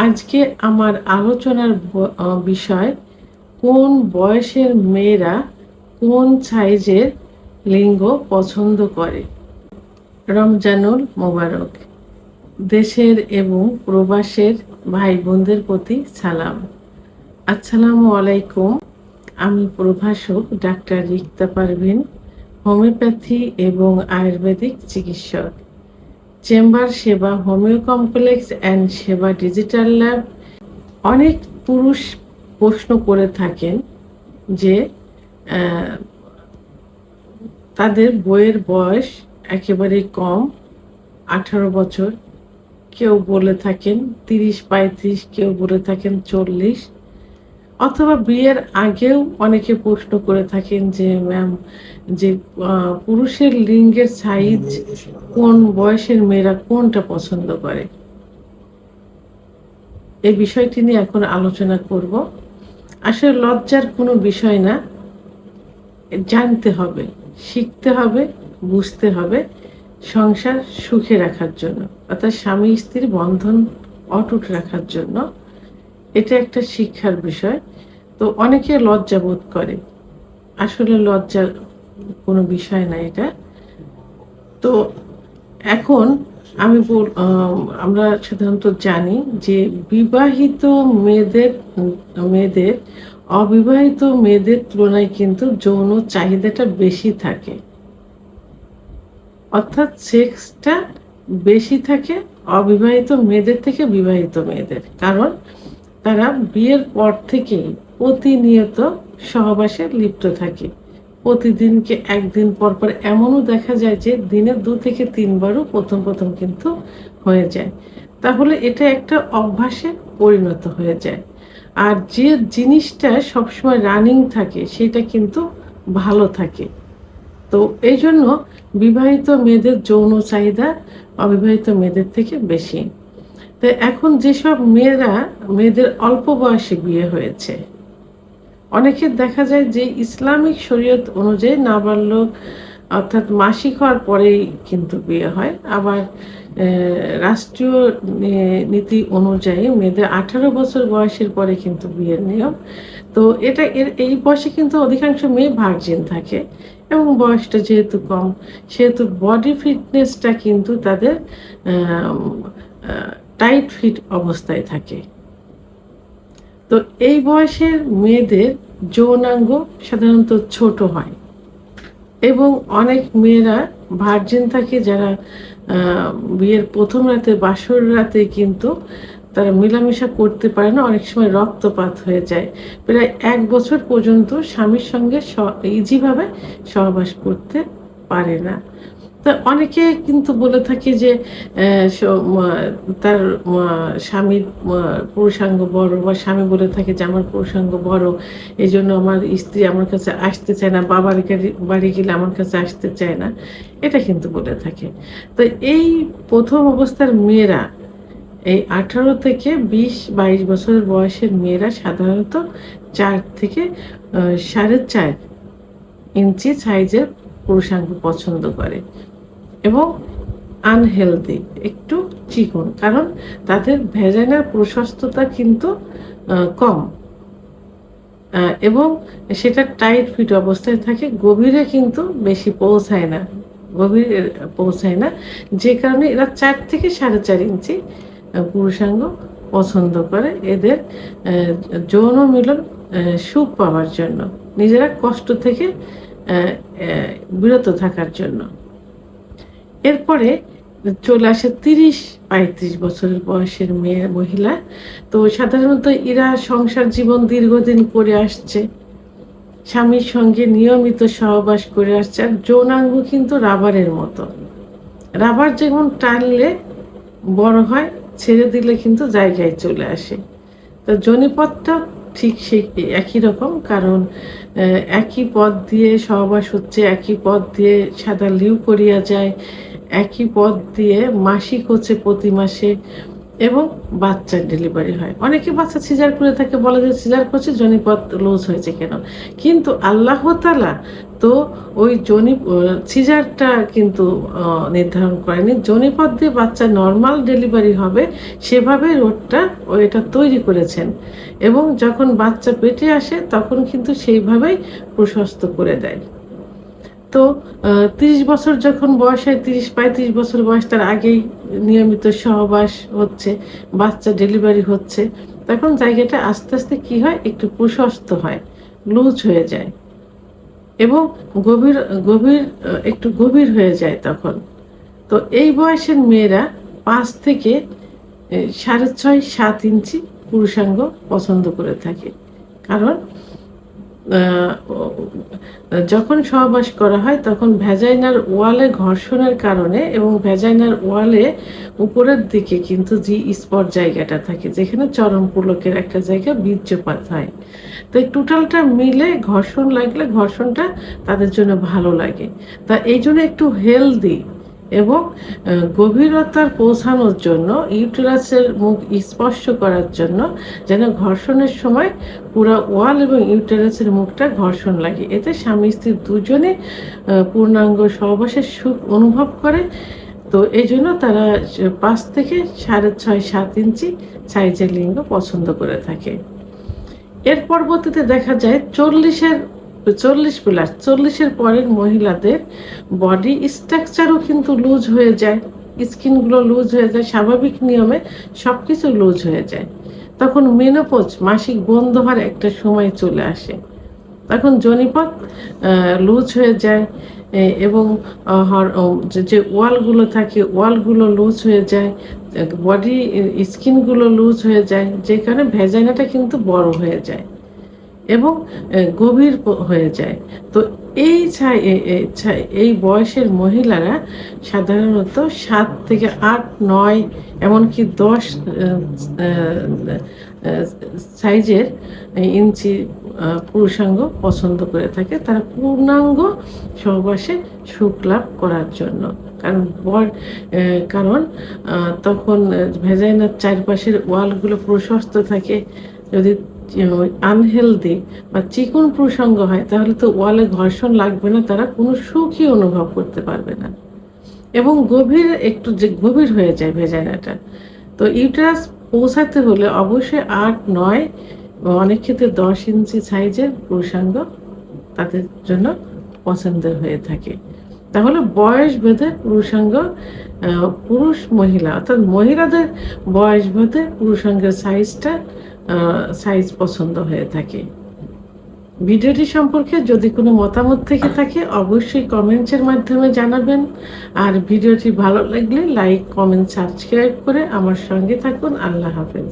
আজকে আমার আলোচনার বিষয় কোন বয়সের মেয়েরা কোন সাইজের লিঙ্গ পছন্দ করে। রমজানুল মোবারক। দেশের এবং প্রবাসের ভাই বোনদের প্রতি সালাম। আসসালামু আলাইকুম। আমি প্রভাষক ডাক্তার রিক্তা পারভিন, হোমিওপ্যাথি এবং আয়ুর্বেদিক চিকিৎসক। চেম্বার সেবা, হোমিও কমপ্লেক্স অ্যান্ড সেবা ডিজিটাল ল্যাব। অনেক পুরুষ প্রশ্ন করে থাকেন যে তাদের বইয়ের বয়স একেবারেই কম, 18 বছর, কেউ বলে থাকেন 30-35, কেউ বলে থাকেন 40, অথবা বিয়ের আগেও অনেকে প্রশ্ন করে থাকেন যে ম্যাম, যে পুরুষের লিঙ্গের সাইজ কোন বয়সের মেয়েরা কোনটা পছন্দ করে। এই বিষয়টি নিয়ে এখন আলোচনা করব। আসলে লজ্জার কোনো বিষয় না, জানতে হবে, শিখতে হবে, বুঝতে হবে সংসার সুখে রাখার জন্য, অর্থাৎ স্বামী স্ত্রীর বন্ধন অটুট রাখার জন্য। এটা একটা শিক্ষার বিষয়। তো অনেকে লজ্জা বোধ করে, আসলে লজ্জার কোনো বিষয় না এটা। তো এখন আমরা সাধারণত জানি যে বিবাহিত মেয়েদের অবিবাহিত মেয়েদের তুলনায় কিন্তু যৌন চাহিদাটা বেশি থাকে, অর্থাৎ সেক্সটা বেশি থাকে অবিবাহিত মেয়েদের থেকে বিবাহিত মেয়েদের। কারণ তারা বিয়ের পর থেকেই প্রতিনিয়ত সহবাসে লিপ্ত থাকে। প্রতিদিনকে একদিন পর পর এমনও দেখা যায় যে দিনে 2 থেকে 3 বারও প্রথম কিন্তু হয়ে যায়। তাহলে এটা একটা অভ্যাসে পরিণত হয়ে যায়। আর যে জিনিসটা সবসময় রানিং থাকে সেটা কিন্তু ভালো থাকে। তো এই জন্য বিবাহিত মেয়েদের যৌন চাহিদা অবিবাহিত মেয়েদের থেকে বেশি। তো এখন যেসব মেয়েদের অল্প বয়সে বিয়ে হয়েছে, অনেকের দেখা যায় যে ইসলামিক শরীয়ত অনুযায়ী নাবালক অর্থাৎ মাসিক হওয়ার পরেই কিন্তু বিয়ে হয়। আবার রাষ্ট্রীয় নীতি অনুযায়ী মেয়েদের 18 বছর বয়সের পরে কিন্তু বিয়ের নিয়ম। তো এই বয়সে কিন্তু অধিকাংশ মেয়ে ভার্জিন থাকে, এবং বয়সটা যেহেতু কম সেহেতু বডি ফিটনেসটা কিন্তু তাদের টাইট ফিট অবস্থায় থাকে। তো এই বয়সের মেয়েদের যৌনাঙ্গ সাধারণত ছোট হয়, এবং অনেক মেয়েরা ভার্জিন থাকে যারা বিয়ের প্রথম রাতে, বাসর রাতে কিন্তু তারা মেলামেশা করতে পারে না, অনেক সময় রক্তপাত হয়ে যায়। প্রায় 1 বছর পর্যন্ত স্বামীর সঙ্গে ইজিভাবে সহবাস করতে পারে না। তো অনেকে কিন্তু বলে থাকে যে তার স্বামীর পুরুষাঙ্গ বড়, বা স্বামী বলে থাকে যে আমার পুরুষাঙ্গ বড়, এই জন্য আমার স্ত্রী আমার কাছে আসতে চায় না, বাবার বাড়ি গেলে আমার কাছে আসতে চায় না, এটা কিন্তু বলে থাকে। তো এই প্রথম অবস্থার মেয়েরা, এই 18 থেকে 20-22 বছরের বয়সের মেয়েরা সাধারণত 4 থেকে 4.5 ইঞ্চি সাইজের পুরুষাঙ্গ পছন্দ করে, এবং আনহেলদি, একটু চিকন, কারণ তাদের ভ্যাজাইনার প্রশস্ততা কিন্তু কম, এবং সেটা টাইট ফিট অবস্থায় থাকে, গভীরে কিন্তু বেশি পৌঁছায় না, যে কারণে এরা 4 থেকে 4.5 ইঞ্চি পুরুষাঙ্গ পছন্দ করে, এদের যৌন মিলন সুখ পাওয়ার জন্য, নিজেরা কষ্ট থেকে বিরত থাকার জন্য। এরপরে চলে আসে 30-35 বছরের বয়সের মহিলা। তো সাধারণত এরা সংসার জীবন দীর্ঘদিন করে আসছে, স্বামীর সঙ্গে নিয়মিত সহবাস করে আসছে, আর যৌনাঙ্গ কিন্তু রাবারের মতো। রাবার যেমন টানলে বড় হয়, ছেড়ে দিলে কিন্তু জায়গায় চলে আসে। তো যোনিপথটা ঠিক সেই একই রকম, কারণ একই পথ দিয়ে সহবাস হচ্ছে, একই পথ দিয়ে সাদা লিউ করিয়া যায়, একই পথ দিয়ে মাসিক হচ্ছে প্রতি মাসে, এবং বাচ্চার ডেলিভারি হয়। অনেকে বাচ্চা সিজার করে থাকে, বলে যে সিজার করছে যোনিপথ লুজ হয়েছে কেন, কিন্তু আল্লাহ তাআলা তো ওই সিজারটা কিন্তু নির্ধারণ করেনি। যোনিপথ দিয়ে বাচ্চা নর্মাল ডেলিভারি হবে সেভাবে রোডটা এটা তৈরি করেছেন, এবং যখন বাচ্চা পেটে আসে তখন কিন্তু সেইভাবেই প্রশস্ত করে দেয়। তো 30 বছর যখন বয়স হয়, 30-35 বছর বয়স, তার আগেই নিয়মিত সহবাস হচ্ছে, বাচ্চা ডেলিভারি হচ্ছে, তখন জায়গাটা আস্তে আস্তে কি হয়, একটু প্রশস্ত হয়, লুজ হয়ে যায় এবং গভীর গভীর একটু গভীর হয়ে যায় তখন। তো এই বয়সের মেয়েরা 5 থেকে 6.5-7 ইঞ্চি পুরুষাঙ্গ পছন্দ করে থাকে। কারণ যখন সহবাস করা হয় তখন ভ্যাজাইনার ওয়ালে ঘর্ষণের কারণে এবং ভ্যাজাইনার ওয়ালে উপরের দিকে কিন্তু জি স্পট জায়গাটা থাকে, যেখানে চরম পুলকের একটা জায়গা বীর্যপাত হয়। তো এই টোটালটা মিলে ঘর্ষণ লাগলে ঘর্ষণটা তাদের জন্য ভালো লাগে। তা এই জন্য একটু হেলদি এবং গভীরতার পৌঁছানোর জন্য, ইউটেরাসের মুখ স্পর্শ করার জন্য, যেন ঘর্ষণের সময় পুরো ওয়াল এবং ইউটেরাসের মুখটা ঘর্ষণ লাগে, এতে স্বামী স্ত্রী দুজনে পূর্ণাঙ্গ সহবাসের সুখ অনুভব করে। তো এই জন্য তারা 5 থেকে 6.5-7 ইঞ্চি সাইজের লিঙ্গ পছন্দ করে থাকে। এর পরবর্তীতে দেখা যায় 40+, পরের মহিলাদের বডি স্ট্রাকচারও কিন্তু লুজ হয়ে যায়, স্কিনগুলো লুজ হয়ে যায়, স্বাভাবিক নিয়মে সবকিছু লুজ হয়ে যায়। তখন মেনোপজ, মাসিক বন্ধ হওয়ার একটা সময় চলে আসে, তখন যোনিপথ লুজ হয়ে যায় এবং যে ওয়ালগুলো থাকে ওয়ালগুলো লুজ হয়ে যায়, বডি স্কিনগুলো লুজ হয়ে যায়, যে কারণে ভ্যাজাইনাটা কিন্তু বড় হয়ে যায় এবং গভীর হয়ে যায়। তো এই বয়সের মহিলারা সাধারণত 7 থেকে 8, 9 এমনকি 10 সাইজের ইঞ্চি পুরুষাঙ্গ পছন্দ করে থাকে, তারা পূর্ণাঙ্গ সহবাসে সুখ লাভ করার জন্য। কারণ তখন ভেজাইনার চারপাশের ওয়ালগুলো প্রশস্ত থাকে। যদি আনহেলদি বা চিকন প্রসঙ্গ হয় তাহলে তো ওয়ালে ঘর্ষণ লাগবে না, তারা কোনো সুখই অনুভব করতে পারবে না এবং গভীর হয়ে যায় ভেজাইনাটা। তো ইউটেরাস পৌঁছাতে হলে অবশ্যই 8, 9 বা অনেক ক্ষেত্রে 10 ইঞ্চি সাইজের পুরুষাঙ্গ তাদের জন্য পছন্দের হয়ে থাকে। তাহলে বয়স ভেদে পুরুষাঙ্গ, পুরুষ মহিলা অর্থাৎ মহিলাদের বয়স ভেদে পুরুষাঙ্গের সাইজ পছন্দ হয়ে থাকে। ভিডিওটি সম্পর্কে যদি কোনো মতামত থেকে থাকে অবশ্যই কমেন্টসের মাধ্যমে জানাবেন। আর ভিডিওটি ভালো লাগলে লাইক, কমেন্ট, সাবস্ক্রাইব করে আমার সঙ্গে থাকুন। আল্লাহ হাফেজ।